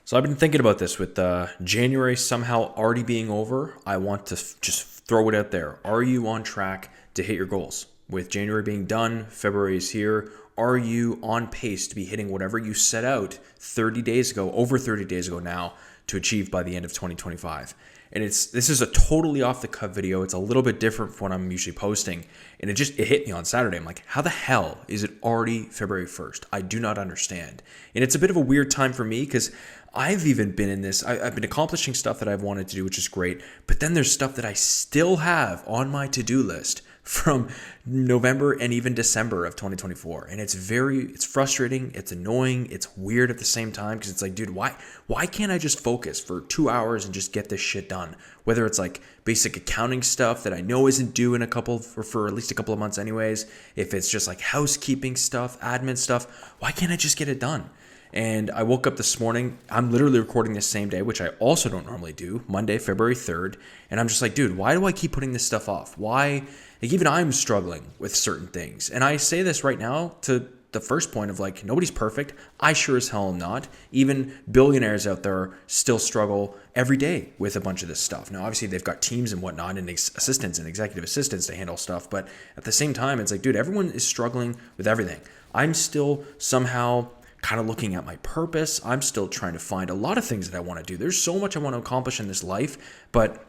So I've been thinking about this with January somehow already being over. I want to just throw it out there. Are you on track to hit your goals? With January being done, February is here. Are you on pace to be hitting whatever you set out 30 days ago, over 30 days ago now, to achieve by the end of 2025? And this is a totally off the cuff video. It's a little bit different from what I'm usually posting. And it hit me on Saturday. I'm like, how the hell is it already February 1st? I do not understand. And it's a bit of a weird time for me because I've even been in this. I've been accomplishing stuff that I've wanted to do, which is great. But then there's stuff that I still have on my to-do list from November and even December of 2024. And it's frustrating, it's annoying, it's weird at the same time because it's like, dude, why can't I just focus for 2 hours and just get this shit done? Whether it's like basic accounting stuff that I know isn't due in for at least a couple of months anyways, if it's just like housekeeping stuff, admin stuff, why can't I just get it done? And I woke up this morning, I'm literally recording this same day, which I also don't normally do, Monday, February 3rd. And I'm just like, dude, why do I keep putting this stuff off? Why? Like, even I'm struggling with certain things. And I say this right now to the first point of like, nobody's perfect. I sure as hell am not. Even billionaires out there still struggle every day with a bunch of this stuff. Now, obviously, they've got teams and whatnot and assistants and executive assistants to handle stuff. But at the same time, it's like, dude, everyone is struggling with everything. I'm still somehow kind of looking at my purpose. I'm still trying to find a lot of things that I want to do. There's so much I want to accomplish in this life, but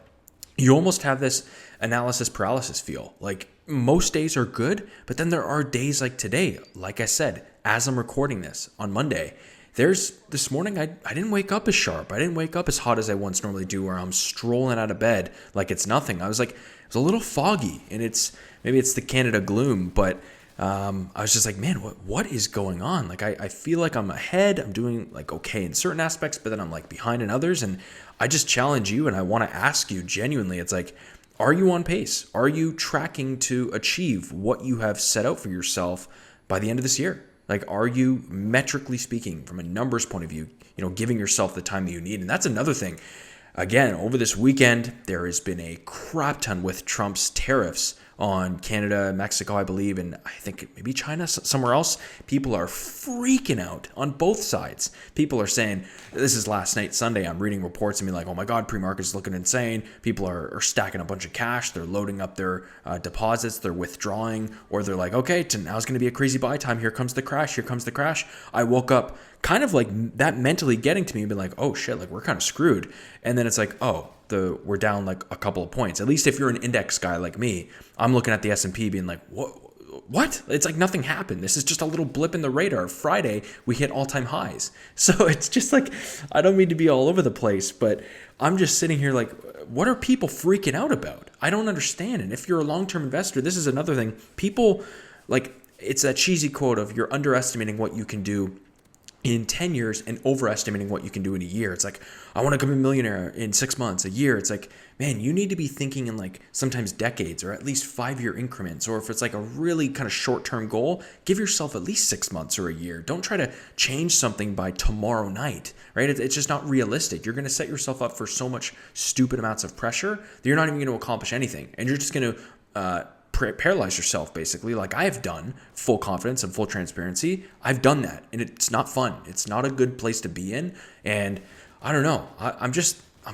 you almost have this analysis paralysis feel. Like most days are good, but then there are days like today, like I said, as I'm recording this on Monday, this morning, I didn't wake up as sharp. I didn't wake up as hot as I once normally do, where I'm strolling out of bed like it's nothing. I was like, it was a little foggy, and maybe it's the Canada gloom, but I was just like, man, what is going on? Like, I feel like I'm ahead. I'm doing like okay in certain aspects, but then I'm like behind in others. And I just challenge you and I want to ask you genuinely, it's like, are you on pace? Are you tracking to achieve what you have set out for yourself by the end of this year? Like, are you, metrically speaking, from a numbers point of view, giving yourself the time that you need? And that's another thing. Again, over this weekend, there has been a crap ton with Trump's tariffs on Canada, Mexico, I believe, and I think maybe China, somewhere else. People are freaking out on both sides. People are saying, this is last night, Sunday, I'm reading reports and being like, oh my God, pre-market's looking insane. People are stacking a bunch of cash. They're loading up their deposits. They're withdrawing, or they're like, okay, now's going to be a crazy buy time. Here comes the crash. Here comes the crash. I woke up kind of like that mentally getting to me and being like, oh shit, like we're kind of screwed. And then it's like, oh, we're down like a couple of points. At least if you're an index guy like me, I'm looking at the S&P being like, what? It's like nothing happened. This is just a little blip in the radar. Friday, we hit all-time highs. So it's just like, I don't mean to be all over the place, but I'm just sitting here like, what are people freaking out about? I don't understand. And if you're a long-term investor, this is another thing. People, like, it's that cheesy quote of you're underestimating what you can do in 10 years and overestimating what you can do in a year. It's like, I want to become a millionaire in 6 months, a year. It's like, man, you need to be thinking in like sometimes decades or at least 5-year increments. Or if it's like a really kind of short-term goal, give yourself at least 6 months or a year. Don't try to change something by tomorrow night, right? It's just not realistic. You're going to set yourself up for so much stupid amounts of pressure that you're not even going to accomplish anything. And you're just going to paralyze yourself, basically, like I've done. Full confidence and full transparency, I've done that, and it's not fun. It's not a good place to be in. And I don't know, I'm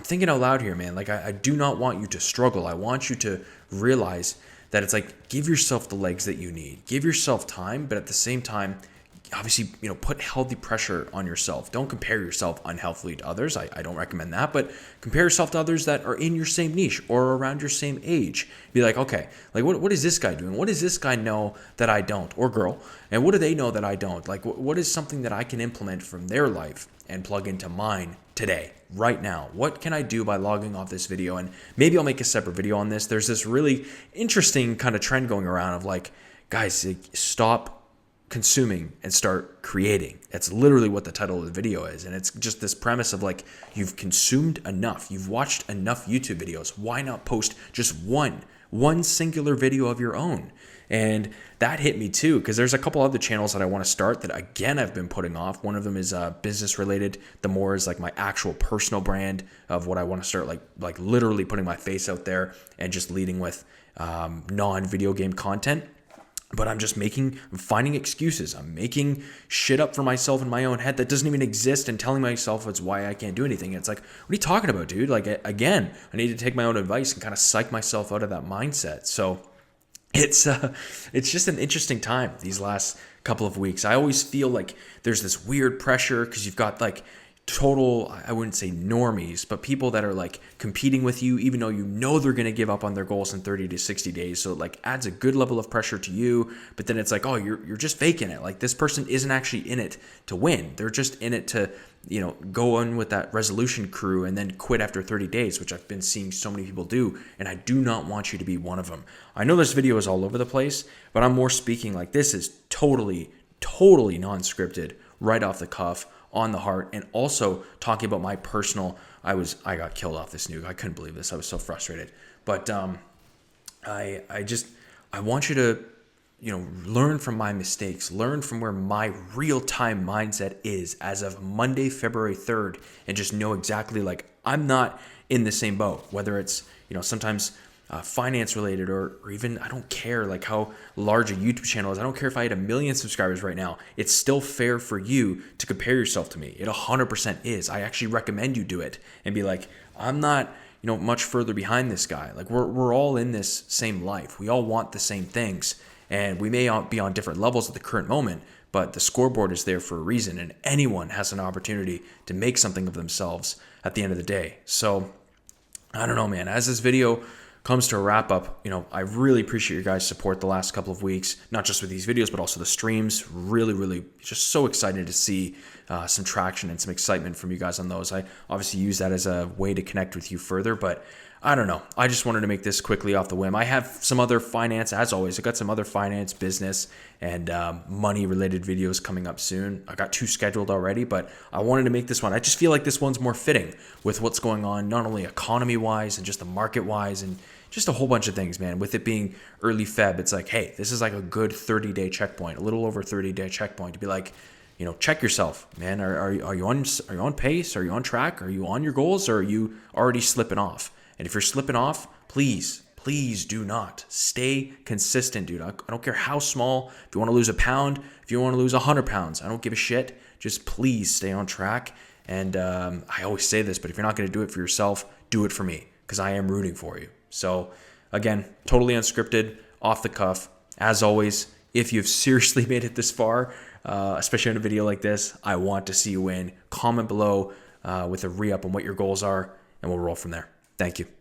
thinking out loud here, man. Like, I do not want you to struggle. I want you to realize that it's like, give yourself the legs that you need, give yourself time, but at the same time, obviously, put healthy pressure on yourself. Don't compare yourself unhealthily to others. I don't recommend that, but compare yourself to others that are in your same niche or around your same age. Be like, okay, like what is this guy doing? What does this guy know that I don't, or girl? And what do they know that I don't? Like, what is something that I can implement from their life and plug into mine today, right now? What can I do by logging off this video? And maybe I'll make a separate video on this. There's this really interesting kind of trend going around of like, guys, stop consuming and start creating. That's literally what the title of the video is. And it's just this premise of like, you've consumed enough, you've watched enough YouTube videos. Why not post just one singular video of your own? And that hit me too, because there's a couple other channels that I want to start that, again, I've been putting off. One of them is business related. The more is like my actual personal brand of what I want to start, like literally putting my face out there and just leading with non-video game content. but I'm finding excuses. I'm making shit up for myself in my own head that doesn't even exist and telling myself it's why I can't do anything. It's like, what are you talking about, dude? Like, again, I need to take my own advice and kind of psych myself out of that mindset. So it's just an interesting time these last couple of weeks. I always feel like there's this weird pressure because you've got like total, I wouldn't say normies, but people that are like competing with you, even though you know they're going to give up on their goals in 30 to 60 days. So it like adds a good level of pressure to you, but then it's like, oh, you're just faking it. Like this person isn't actually in it to win. They're just in it to, go on with that resolution crew and then quit after 30 days, which I've been seeing so many people do. And I do not want you to be one of them. I know this video is all over the place, but I'm more speaking like this is totally non-scripted, right off the cuff, on the heart, and also talking about my personal, I got killed off this nuke. I couldn't believe this. I was so frustrated. But I want you to, learn from my mistakes, learn from where my real-time mindset is as of Monday, February 3rd, and just know exactly like I'm not in the same boat, whether it's, sometimes finance related or even, I don't care like how large a YouTube channel is. I don't care if I had 1 million subscribers right now. It's still fair for you to compare yourself to me. It 100% is. I actually recommend you do it and be like, I'm not, much further behind this guy. Like we're all in this same life. We all want the same things, and we may be on different levels at the current moment, but the scoreboard is there for a reason, and anyone has an opportunity to make something of themselves at the end of the day. So I don't know, man, as this video comes to a wrap up, I really appreciate your guys' support the last couple of weeks, not just with these videos, but also the streams. Really just so excited to see some traction and some excitement from you guys on those. I obviously use that as a way to connect with you further, but I don't know. I just wanted to make this quickly off the whim. I have some other finance, as always. I got some other finance, business, and money related videos coming up soon. I got 2 scheduled already, but I wanted to make this one. I just feel like this one's more fitting with what's going on, not only economy wise and just the market wise and just a whole bunch of things, man. With it being early Feb, it's like, hey, this is like a good 30-day checkpoint, a little over 30-day checkpoint to be like, check yourself, man. Are you on pace? Are you on track? Are you on your goals? Or are you already slipping off? And if you're slipping off, please do not. Stay consistent, dude. I don't care how small. If you want to lose a pound, if you want to lose 100 pounds, I don't give a shit. Just please stay on track. And I always say this, but if you're not going to do it for yourself, do it for me, because I am rooting for you. So again, totally unscripted, off the cuff. As always, if you've seriously made it this far, especially in a video like this, I want to see you win. Comment below with a re-up on what your goals are, and we'll roll from there. Thank you.